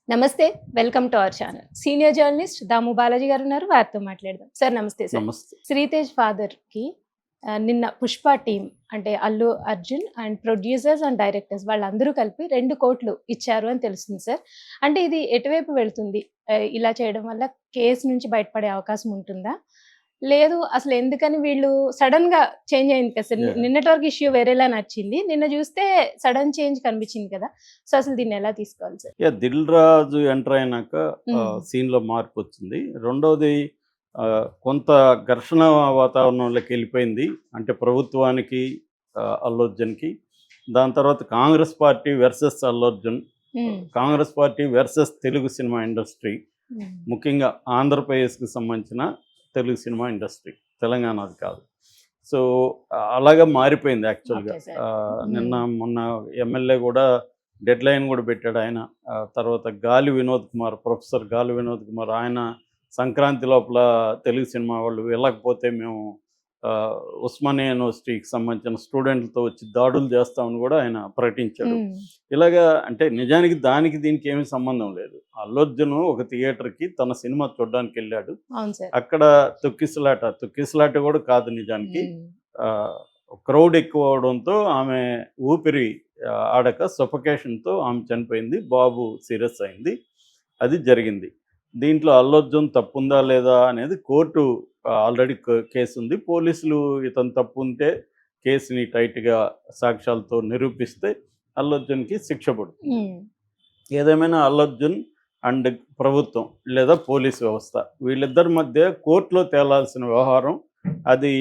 నమస్తే. Welcome to our channel. Senior journalist Damu Balaji garu ఉన్నారు. వారితో మాట్లాడదాం. సార్ నమస్తే సార్. నమస్తే. శ్రీతేజ్ ఫాదర్‌కి నిన్న 'పుష్ప' టీమ్ అంటే Allu Arjun and producers and directors వాళ్ళందరూ కలిపి 2,00,00,000 ఇచ్చారు అని తెలుస్తుంది సార్. అంటే ఇది ఎటువైపు వెళ్తుంది? ఇలా చేయడం వల్ల కేస్ నుంచి బయటపడే అవకాశం ఉంటుందా? లేదు అసలు ఎందుకని వీళ్ళు సడెన్‌గా చేంజ్ అయింది కదా సార్. యాహ్! నిన్నటి వరకు ఇష్యూ వేరేలా నడిచింది. నిన్న చూస్తే సడెన్ చేంజ్ కనిపించింది కదా! సో అసలు దీన్ని ఎలా తీసుకోవాలి sir? Yeah! 'Dil Raju' enter అయినాక హ్మ్. సీన్‌లో మార్పొచ్చింది. రెండోది కొంత ఘర్షణ వాతావరణంలోకి వెళ్ళిపోయింది. అంటే ప్రభుత్వానికి, అల్లు అర్జున్‌కి. దాని తర్వాత కాంగ్రెస్ పార్టీ వర్సెస్ అల్లు అర్జున్. హ్మ్. Congress party versus Telugu cinema industry. హ్మ్. ముఖ్యంగా ఆంధ్రప్రదేశ్‌కి సంబంధించిన తెలుగు సినిమా ఇండస్ట్రీ. తెలంగాణది కాదు. సో, అలాగా మారిపోయింది యాక్చువల్‌గా. Okay sir. నిన్న హ్మ్. మొన్న ఎమ్మెల్యే గూడా డెడ్‌లైన్ గూడా పెట్టాడు ఆయన. తర్వాత గాలి వినోద్ కుమార్, ప్రొఫెసర్ గాలి వినోద్ కుమార్ ఆయన సంక్రాంతి లోపల తెలుగు సినిమా వాళ్ళు వెళ్ళకపోతే మేము ఉస్మానియా యూనివర్సిటీకి సంబంధించిన స్టూడెంట్లతో వచ్చి దాడులు చేస్తామని గూడా ఆయన ప్రకటించాడు. హ్మ్. ఇలాగా అంటే నిజానికి దానికి దీనికి ఏమీ సంబంధం లేదు. అల్లు అర్జున్ ఒక థియేటర్‌కి తన సినిమా చూడ్డానికెళ్ళాడు. అవును సార్. అక్కడ తొక్కిసలాట గూడా కాదు నిజానికి. హ్మ్. ఆహ్, క్రౌడ్ ఎక్కువ అవ్వడంతో ఆమె ఊపిరి ఆడక సఫోకేషన్‌తో ఆమె చనిపోయింది. బాబు సీరియస్ అయింది. అది జరిగింది. దీంట్లో అల్లు అర్జున్ తప్పుందా లేదా అనేది కోర్టు ఆల్రెడీ కేసుంది. పోలీసులు ఇతను తప్పుంటే కేసుని టైట్‌గా సాక్ష్యాలతో నిరూపిస్తే అల్లు అర్జున్‌కి శిక్ష పడుతుంది. హ్మ్. ఏదేమైనా అల్లు అర్జున్ అండ్ ప్రభుత్వం లేదా పోలీస్ వ్యవస్థ వీళ్ళిద్దరి మధ్య కోర్టులో తేలాల్సిన వ్యవహారం అది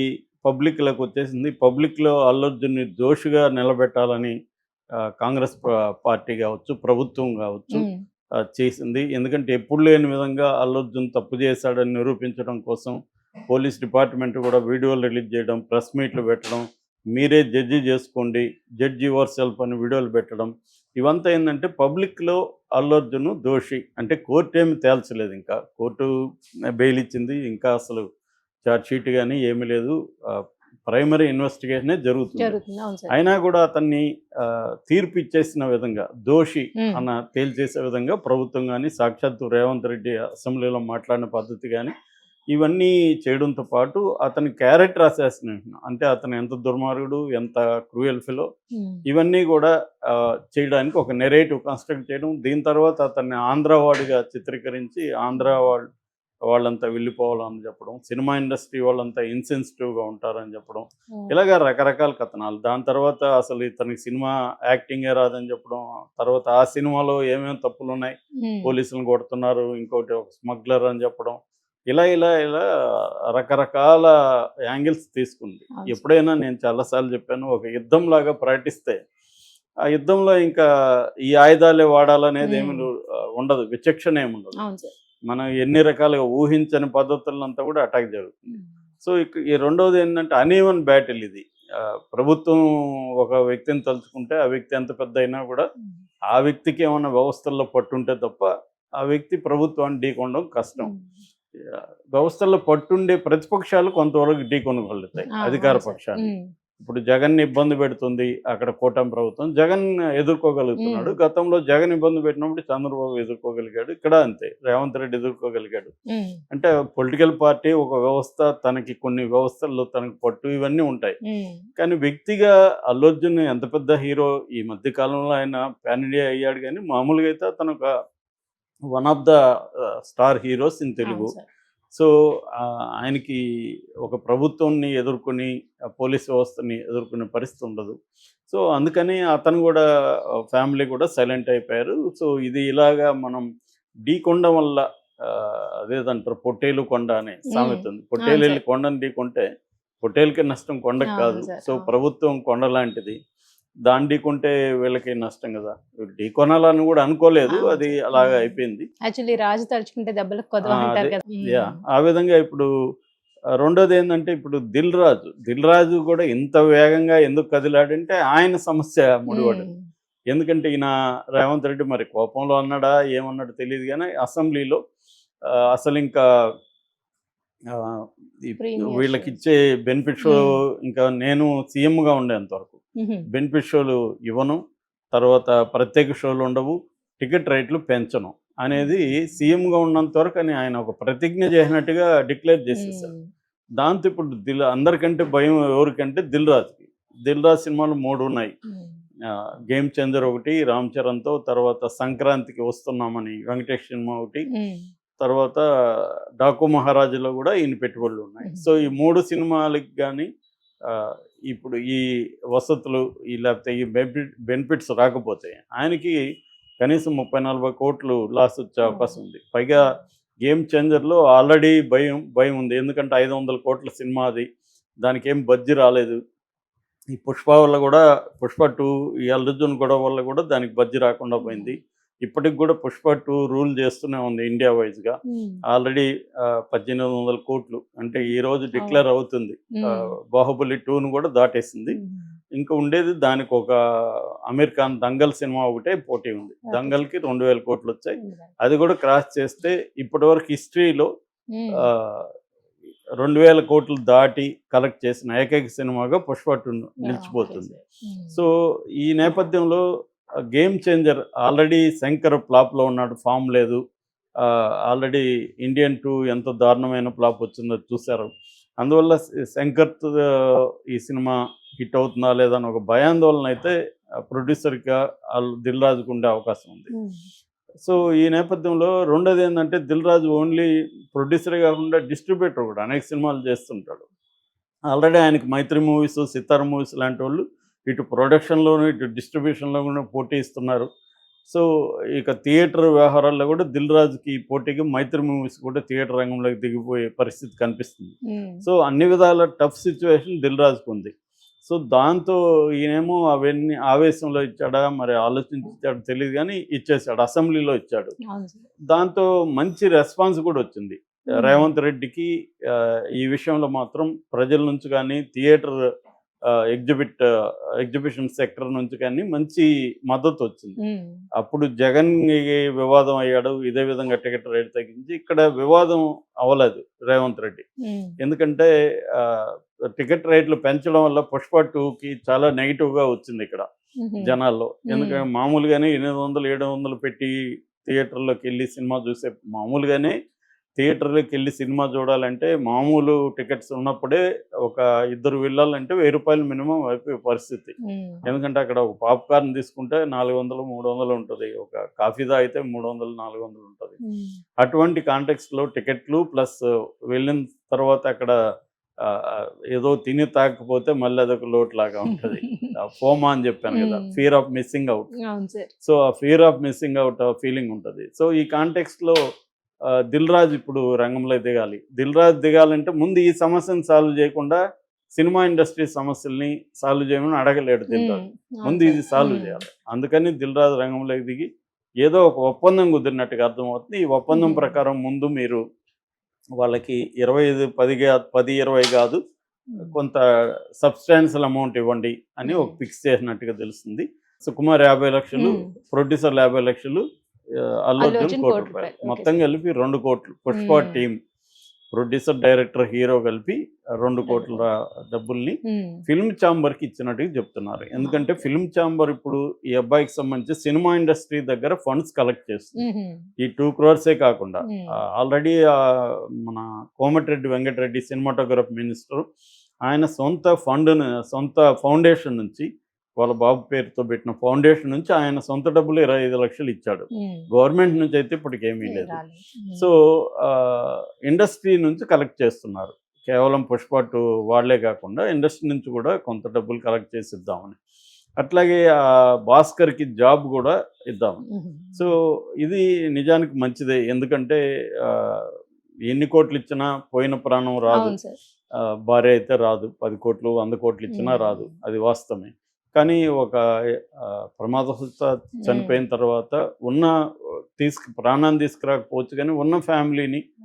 పబ్లిక్‌లోకి వచ్చేసింది. పబ్లిక్‌లో అల్లు అర్జున్‌ని దోషిగా నిలబెట్టాలని కాంగ్రెస్ పార్టీ కావచ్చు, ప్రభుత్వం కావచ్చు హ్మ్. చేసింది. ఎందుకంటే ఎప్పుడు లేని విధంగా అల్లు అర్జున్ తప్పు చేశాడని నిరూపించడం కోసం పోలీస్ డిపార్ట్మెంట్ కూడా వీడియోలు రిలీజ్ చేయడం, ప్రెస్ మీట్లు పెట్టడం, మీరే జడ్జి చేసుకోండి, జడ్జ్ యువర్ సెల్ఫ్ అని వీడియోలు పెట్టడం. ఇవంతా ఏందంటే పబ్లిక్‌లో అల్లు అర్జున్ దోషి. అంటే కోర్ట్ ఏమి తేల్చలేదు ఇంకా. కోర్టు బెయిల్ ఇచ్చింది. ఇంకా అసలు చార్జ్ షీట్ గాని ఏమీ లేదు. ప్రైమరీ ఇన్వెస్టిగేషనే జరుగుతుంది. జరుగుతుంది. అవును సార్. అయినా కూడా అతన్ని తీర్పు ఇచ్చేసిన విధంగా దోషి హ్మ్. అన్న తేల్చేసే విధంగా ప్రభుత్వం గాని, సాక్షాత్తు రేవంత్ రెడ్డి అసెంబ్లీలో మాట్లాడిన పద్ధతి గాని, ఇవన్నీ చేయడంతో పాటు అతని క్యారెక్టర్ అసాసినేషన్ అంటే అతను ఎంత దుర్మార్గుడు, ఎంత క్రూయల్ ఫెలో హ్మ్. ఇవన్నీ గూడా చేయడానికి ఒక నెరేటివ్ కన్‌స్ట్రక్ట్ చేయడం. దీని తర్వాత అతన్ని ఆంధ్ర వాడిగా చిత్రీకరించి ఆంధ్ర వాళ్ళంతా వెళ్ళిపోవాలని చెప్పడం. సినిమా ఇండస్ట్రీ వాళ్ళంతా ఇన్‌సెన్సిటివ్‌గా ఉంటారని చెప్పడం. హ్మ్. ఇలాగ రకరకాల కథనాలు. దాని తర్వాత అసలు ఇతనికి సినిమా యాక్టింగే రాదని చెప్పడం. తర్వాత ఆ సినిమాలో ఏమేమి తప్పులున్నాయి, హ్మ్. పోలీసులను కొడుతున్నారు, ఇంకోటి ఒక స్మగ్లర్ అని చెప్పడం. ఇలా రకరకాల యాంగిల్స్ తీసుకుంది. అవును సార్. ఎప్పుడైనా నేను చాలా సార్లు చెప్పాను. ఒక యుద్ధంలాగా ప్రకటిస్తే, ఆ యుద్ధంలో ఇంకా ఈ ఆయుధాలే వాడాలనేది ఏమి హ్మ్. ఉండదు. విచక్షణ ఏముండదు. అవును సార్. మనం ఎన్ని రకాలుగా ఊహించని పద్ధతులంతా కూడా అటాక్ జరుగుతుంది. హ్మ్. సో, ఈ రెండోది ఏంటంటే అనీవెన్ బ్యాటిల్ ఇది. ప్రభుత్వం ఒక వ్యక్తిని తలుచుకుంటే, ఆ వ్యక్తి ఎంత పెద్దయినా కూడా, హ్మ్. ఆ వ్యక్తికి ఏమన్నా వ్యవస్థల్లో పట్టుంటే తప్ప, ఆ వ్యక్తి ప్రభుత్వాన్ని ఢీకొనడం కష్టం. హ్మ్. వ్యవస్థల్లో పట్టుండే ప్రతిపక్షాలు కొంతవరకు ఢీకొనగలుగుతాయి ఆ! అధికార అవును సార్. పక్షాన్ని. హ్మ్. ఇప్పుడు జగన్‌ని ఇబ్బంది పెడుతుంది అక్కడ కూటమి ప్రభుత్వం. జగన్ హ్మ్. ఎదుర్కోగలుగుతున్నాడు. గతంలో జగన్ ఇబ్బంది పెట్టినప్పుడు చంద్రబాబు ఎదుర్కోగలిగాడు. ఇక్కడ అంతే. రేవంత్ రెడ్డి ఎదుర్కోగలిగాడు. హ్మ్. అంటే పొలిటికల్ పార్టీ ఒక వ్యవస్థ, తనకి కొన్ని వ్యవస్థల్లో తనకు పట్టు ఇవన్నీ ఉంటాయి. హ్మ్. కానీ వ్యక్తిగా అల్లు అర్జున్ ఎంత పెద్ద హీరో ఈ మధ్య కాలంలో ఆయన పాన్ ఇండియా అయ్యాడు గానీ, మామూలుగా అయితే అతను ఒక one of the star heroes in Telugu. అవును సార్. సో, ఆయనకి ఒక ప్రభుత్వాన్ని ఎదుర్కొని, పోలీస్ వ్యవస్థని ఎదుర్కొనే పరిస్థితి ఉండదు. సో, అందుకని అతను గూడా ఫ్యామిలీ గూడా సైలెంట్ అయిపోయారు. సో, ఇది ఇలాగా మనం ఢీకొనడం వల్ల అదేదంటారు పొట్టేలు కొండ అనే హ్మ్. సామెత ఉంది. అవును పొట్టేలెళ్లి సార్. కొండను ఢీకొంటే, పొట్టేలుకే నష్టం కొండకి అవును కాదు. సార్. సో, అవును. ప్రభుత్వం కొండ లాంటిది. దాన్ని ఢీకొంటే వీళ్ళకి నష్టం గదా! ఢీకొనాలని గూడా అనుకోలేదు. అవును అది సార్. అలాగా అయిపోయింది. యాక్చువల్లీ రాజు తలుచుకుంటే దెబ్బలకు ఆ! కొదవ అదే. అంటారు కదా! హ్మ్. యాహ్! ఆ విధంగా ఇప్పుడు రెండోదేందంటే ఇప్పుడు 'దిల్ రాజు' గూడా ఇంత వేగంగా ఎందుకు కదిలాడంటే ఆయన సమస్య హ్మ్. ముడిపడింది. ఎందుకంటే ఈయన రేవంత్ రెడ్డి మరి కోపంలో అన్నాడా, ఏమన్నాడో తెలీదు గానీ అసెంబ్లీలో అసలింకా ఆహ్, ఈ ప్రీమియర్ షోస్. వీళ్ళకిచ్చే బెనిఫిట్ షో హ్మ్. ఇంకా నేను సీఎంగా ఉండేంత వరకు హుహు. బెనిఫిట్ షోలు ఇవ్వను. తర్వాత ప్రత్యేక షోలుండవు. టికెట్ రేట్లు పెంచను. అనేది సీఎంగా ఉన్నంత వరకు అని ఆయన ఒక ప్రతిజ్ఞ చేసినట్టుగా డిక్లేర్ చేసేసారు. దాంతో ఇప్పుడు అందరికంటే భయం ఎవరికంటే దిల్ రాజు సినిమాలు 3 ఉన్నాయి. గేమ్ చేంజర్ ఒకటి రామ్ చరణ్తో, తర్వాత సంక్రాంతికి వస్తున్నామని వెంకటేష్ సినిమా ఒకటి, తర్వాత డాకు మహారాజులో కూడా ఈయన పెట్టుబడులు ఉన్నాయి. సో ఈ 3 సినిమాలకి కానీ ఇప్పుడు ఈ వసతులు లేకపోతే ఈ బెనిఫిట్స్ రాకపోతే ఆయనకి కనీసం 30-40 కోట్లు లాస్ వచ్చే అవకాశం ఉంది. పైగా గేమ్ చేంజర్లో ఆల్రెడీ భయం ఉంది. ఎందుకంటే 500 కోట్ల సినిమా అది, దానికి ఏం బడ్జెట్ రాలేదు. ఈ పుష్ప వల్ల కూడా, పుష్ప 2 ఈ అల్లు అర్జున్ గొడవ వల్ల కూడా దానికి బడ్జెట్ రాకుండా పోయింది. ఇప్పటికి కూడా పుష్ప 2 రూల్ చేస్తూనే ఉంది ఇండియా వైజ్గా. ఆల్రెడీ 1800 కోట్లు అంటే ఈ రోజు డిక్లేర్ అవుతుంది. బాహుబలి 2ను కూడా దాటేసింది. ఇంకా ఉండేది దానికి ఒక అమీర్ ఖాన్ దంగల్ సినిమా ఒకటే పోటీ ఉంది. దంగల్కి 2000 కోట్లు వచ్చాయి. అది కూడా క్రాస్ చేస్తే ఇప్పటివరకు హిస్టరీలో 2000 కోట్లు దాటి కలెక్ట్ చేసిన ఏకైక సినిమాగా పుష్ప 2 నిలిచిపోతుంది. సో ఈ నేపథ్యంలో గేమ్ చేంజర్ ఆల్రెడీ శంకర్ ఫ్లాప్లో ఉన్నాడు, ఫామ్ లేదు. ఆల్రెడీ ఇండియన్ 2 ఎంత దారుణమైన ఫ్లాప్ వచ్చిందో చూశారు. అందువల్ల శంకర్తో ఈ సినిమా హిట్ అవుతుందా లేదా అని ఒక భయాందోళన అయితే ప్రొడ్యూసర్గా దిల్ రాజుకు ఉండే అవకాశం ఉంది. సో ఈ నేపథ్యంలో రెండోది ఏంటంటే దిల్ రాజు ఓన్లీ ప్రొడ్యూసరే కాకుండా డిస్ట్రిబ్యూటర్ కూడా అనేక సినిమాలు చేస్తుంటాడు. ఆల్రెడీ ఆయనకి మైత్రి మూవీస్, సితార్ మూవీస్ లాంటి వాళ్ళు ఇటు ప్రొడక్షన్లోనూ ఇటు డిస్ట్రిబ్యూషన్లో కూడా పోటీ ఇస్తున్నారు. సో ఇక థియేటర్ వ్యవహారాల్లో కూడా దిల్ రాజుకి పోటీగా మైత్రి మూవీస్ కూడా థియేటర్ రంగంలోకి దిగిపోయే పరిస్థితి కనిపిస్తుంది. సో అన్ని విధాల టఫ్ సిచ్యువేషన్ దిల్ రాజుకు ఉంది. సో దాంతో ఈయనేమో అవన్నీ ఆవేశంలో ఇచ్చాడా మరి ఆలోచించి ఇచ్చాడు తెలియదు, కానీ ఇచ్చేసాడు, అసెంబ్లీలో ఇచ్చాడు. దాంతో మంచి రెస్పాన్స్ కూడా వచ్చింది రేవంత్ రెడ్డికి. ఈ విషయంలో మాత్రం ప్రజల నుంచి కానీ థియేటర్ ఎగ్జిబిషన్ సెక్టర్ నుంచి కానీ మంచి మద్దతు వచ్చింది. అప్పుడు జగన్ వివాదం అయ్యాడు, ఇదే విధంగా టికెట్ రేట్ తగ్గించి. ఇక్కడ వివాదం అవ్వలేదు రేవంత్ రెడ్డి, ఎందుకంటే టికెట్ రేట్లు పెంచడం వల్ల పుష్ప 2కి చాలా నెగిటివ్గా వచ్చింది ఇక్కడ జనాల్లో. ఎందుకంటే మామూలుగానే 800-700 పెట్టి థియేటర్లోకి వెళ్ళి సినిమా చూసే, మామూలుగానే థియేటర్లోకి వెళ్ళి సినిమా చూడాలంటే మామూలు టికెట్స్ ఉన్నప్పుడే ఒక 2 వెళ్ళాలంటే 1000 రూపాయలు మినిమం అయిపోయే పరిస్థితి. ఎందుకంటే అక్కడ ఒక పాప్కార్న్ తీసుకుంటే 400-300 ఉంటుంది, ఒక కాఫీ తాగితే 300-400 ఉంటుంది. అటువంటి కాంటెక్స్ట్లో టికెట్లు ప్లస్ వెళ్ళిన తర్వాత అక్కడ ఏదో తిని తాకపోతే మళ్ళీ అదొక లోటు లాగా ఉంటుంది. ఫోమా అని చెప్పాను కదా, fear of missing out. So ఆ fear of missing out feeling ఉంటుంది. సో ఈ కాంటెక్స్ట్లో దిల్ రాజు ఇప్పుడు రంగంలో దిగాలి. దిల్ రాజు దిగాలంటే ముందు ఈ సమస్యను సాల్వ్ చేయకుండా సినిమా ఇండస్ట్రీ సమస్యల్ని సాల్వ్ చేయమని అడగలేడు దిల్ రాజు, ముందు ఇది సాల్వ్ చేయాలి. అందుకని దిల్ రాజు రంగంలోకి దిగి ఏదో ఒక ఒప్పందం కుదిరినట్టుగా అర్థమవుతుంది. ఈ ఒప్పందం ప్రకారం ముందు మీరు వాళ్ళకి 10-20 కాదు, కొంత సబ్స్టాన్షియల్ అమౌంట్ ఇవ్వండి అని ఒక ఫిక్స్ చేసినట్టుగా తెలుస్తుంది. సుకుమార్ 50 లక్షలు, ప్రొడ్యూసర్లు 50 లక్షలు, అల్లు అర్జున్ 1 కోటి రూపాయలు, మొత్తం కలిపి 2 కోట్లు. Pushpa team producer, director, hero కలిపి 2 కోట్ల డబ్బుల్ని ఫిల్మ్ ఛాంబర్కి ఇచ్చినట్టుగా చెప్తున్నారు. ఎందుకంటే ఫిల్మ్ ఛాంబర్ ఇప్పుడు ఈ అబ్బాయికి సంబంధించి సినిమా ఇండస్ట్రీ దగ్గర ఫండ్స్ కలెక్ట్ చేస్తుంది. ఈ 2 crores కాకుండా ఆల్రెడీ మన కోమటిరెడ్డి వెంకటరెడ్డి సినిమాటోగ్రఫీ మినిస్టర్, ఆయన సొంత ఫౌండేషన్ నుంచి, వాళ్ళ బాబు పేరుతో పెట్టిన ఫౌండేషన్ నుంచి ఆయన సొంత డబ్బులు 25 లక్షలు ఇచ్చాడు. గవర్నమెంట్ నుంచి అయితే ఇప్పటికేమీ లేదు. సో ఇండస్ట్రీ నుంచి కలెక్ట్ చేస్తున్నారు. కేవలం పుష్ప 2 వాళ్ళే కాకుండా ఇండస్ట్రీ నుంచి కూడా కొంత డబ్బులు కలెక్ట్ చేసి ఇద్దామని. అట్లాగే భాస్కర్కి జాబ్ కూడా ఇద్దామని. సో ఇది నిజానికి మంచిదే. ఎందుకంటే ఎన్ని కోట్లు ఇచ్చినా పోయిన ప్రాణం రాదు, భార్య అయితే రాదు. 10 కోట్లు 100 కోట్లు ఇచ్చినా రాదు, అది వాస్తవమే. కానీ ఒక ప్రమాదవశాత్తు చనిపోయిన తర్వాత ప్రాణాన్ని తీసుకురాకపోవచ్చు, కానీ ఉన్న ఫ్యామిలీని